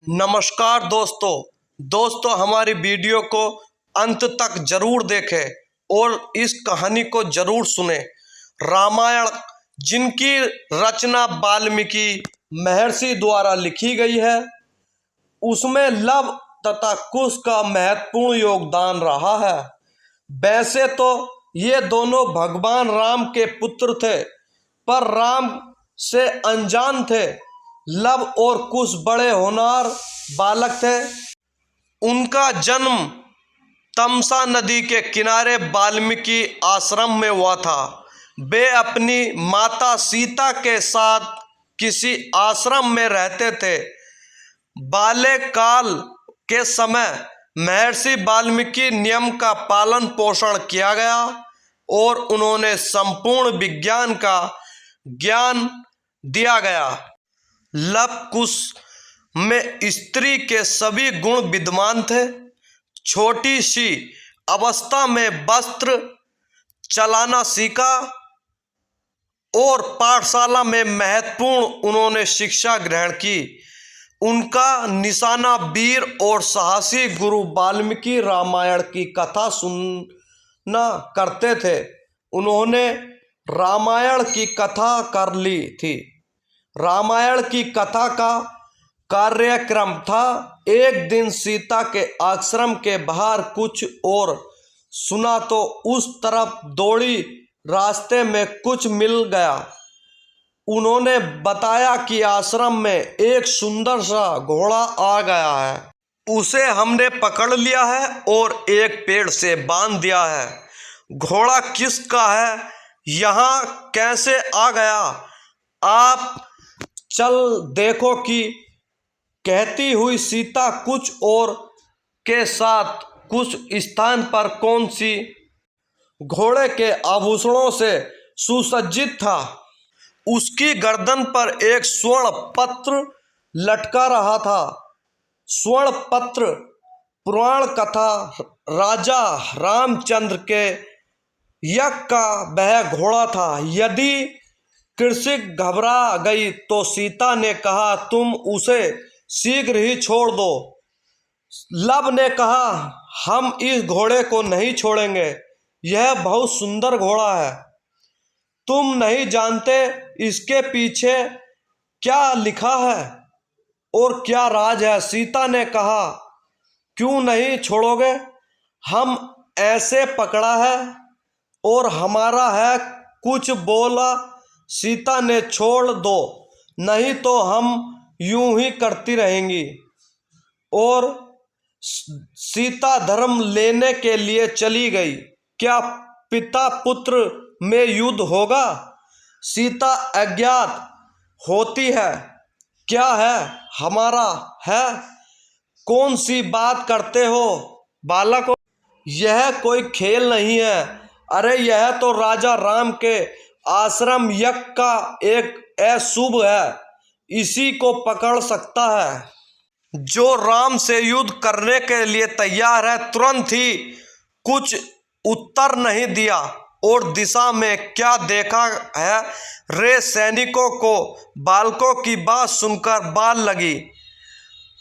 नमस्कार दोस्तों हमारी वीडियो को अंत तक जरूर देखें और इस कहानी को जरूर सुने। रामायण जिनकी रचना वाल्मीकि महर्षि द्वारा लिखी गई है, उसमें लव तथा कुश का महत्वपूर्ण योगदान रहा है। वैसे तो ये दोनों भगवान राम के पुत्र थे, पर राम से अनजान थे। लव और कुश बड़े होनहार बालक थे। उनका जन्म तमसा नदी के किनारे वाल्मीकि आश्रम में हुआ था। वे अपनी माता सीता के साथ किसी आश्रम में रहते थे। बाल्य काल के समय महर्षि वाल्मीकि नियम का पालन पोषण किया गया और उन्होंने संपूर्ण विज्ञान का ज्ञान दिया गया। लव कुश में स्त्री के सभी गुण विद्यमान थे। छोटी सी अवस्था में वस्त्र चलाना सीखा और पाठशाला में महत्वपूर्ण उन्होंने शिक्षा ग्रहण की। उनका निशाना वीर और साहसी गुरु वाल्मीकि रामायण की कथा सुनना करते थे। उन्होंने रामायण की कथा कर ली थी। रामायण की कथा का कार्यक्रम था। एक दिन सीता के आश्रम के बाहर कुछ और सुना तो उस तरफ दौड़ी। रास्ते में कुछ मिल गया। उन्होंने बताया कि आश्रम में एक सुंदर सा घोड़ा आ गया है। उसे हमने पकड़ लिया है और एक पेड़ से बांध दिया है। घोड़ा किसका है, यहाँ कैसे आ गया, आप चल देखो कि कहती हुई सीता कुछ और के साथ कुछ स्थान पर कौन सी घोड़े के आभूषणों से सुसज्जित था। उसकी गर्दन पर एक स्वर्ण पत्र लटका रहा था। स्वर्ण पत्र पुराण कथा राजा रामचंद्र के यज्ञ का वह घोड़ा था। यदि कृषि घबरा गई तो सीता ने कहा, तुम उसे शीघ्र ही छोड़ दो। लव ने कहा, हम इस घोड़े को नहीं छोड़ेंगे, यह बहुत सुंदर घोड़ा है। तुम नहीं जानते इसके पीछे क्या लिखा है और क्या राज है। सीता ने कहा, क्यों नहीं छोड़ोगे, हम ऐसे पकड़ा है और हमारा है। कुछ बोला सीता ने, छोड़ दो, नहीं तो हम यूं ही करती रहेंगी। और सीता धर्म लेने के लिए चली गई। क्या पिता पुत्र में युद्ध होगा। सीता अज्ञात होती है, क्या है हमारा है, कौन सी बात करते हो बालक, यह कोई खेल नहीं है। अरे यह तो राजा राम के आश्रम यज्ञ का एक अशुभ है, इसी को पकड़ सकता है। जो राम से युद्ध करने के लिए तैयार है। तुरंत ही कुछ उत्तर नहीं दिया और दिशा में क्या देखा है रे सैनिकों को बालकों की बात सुनकर बाल लगी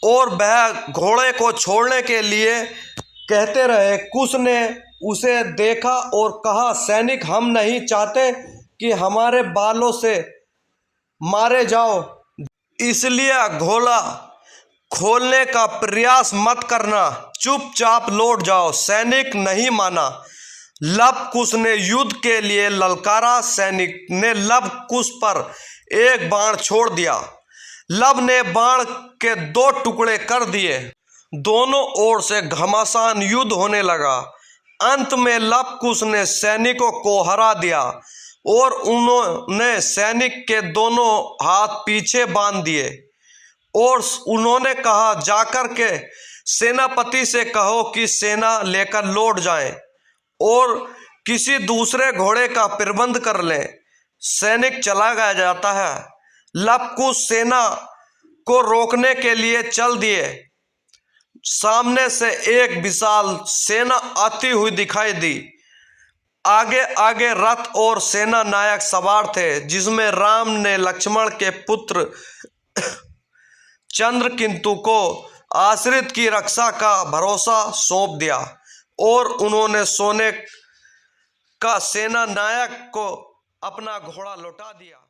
और वह घोड़े को छोड़ने के लिए कहते रहे। कुश ने उसे देखा और कहा, सैनिक, हम नहीं चाहते कि हमारे बालों से मारे जाओ, इसलिए घोड़ा खोलने का प्रयास मत करना, चुपचाप लौट जाओ। सैनिक नहीं माना। लव कुश ने युद्ध के लिए ललकारा। सैनिक ने लव कुश पर एक बाण छोड़ दिया। लव ने बाण के 2 टुकड़े कर दिए। दोनों ओर से घमासान युद्ध होने लगा। अंत में लव कुश ने सैनिकों को हरा दिया और उन्होंने सैनिक के दोनों हाथ पीछे बांध दिए और उन्होंने कहा, जाकर के सेनापति से कहो कि सेना लेकर लौट जाएं और किसी दूसरे घोड़े का प्रबंध कर लें। सैनिक चला गया जाता है। लव कुश सेना को रोकने के लिए चल दिए। सामने से एक विशाल सेना आती हुई दिखाई दी। आगे आगे रथ और सेना नायक सवार थे, जिसमें राम ने लक्ष्मण के पुत्र चंद्रकिंतु को आश्रित की रक्षा का भरोसा सौंप दिया और उन्होंने सोने का सेना नायक को अपना घोड़ा लौटा दिया।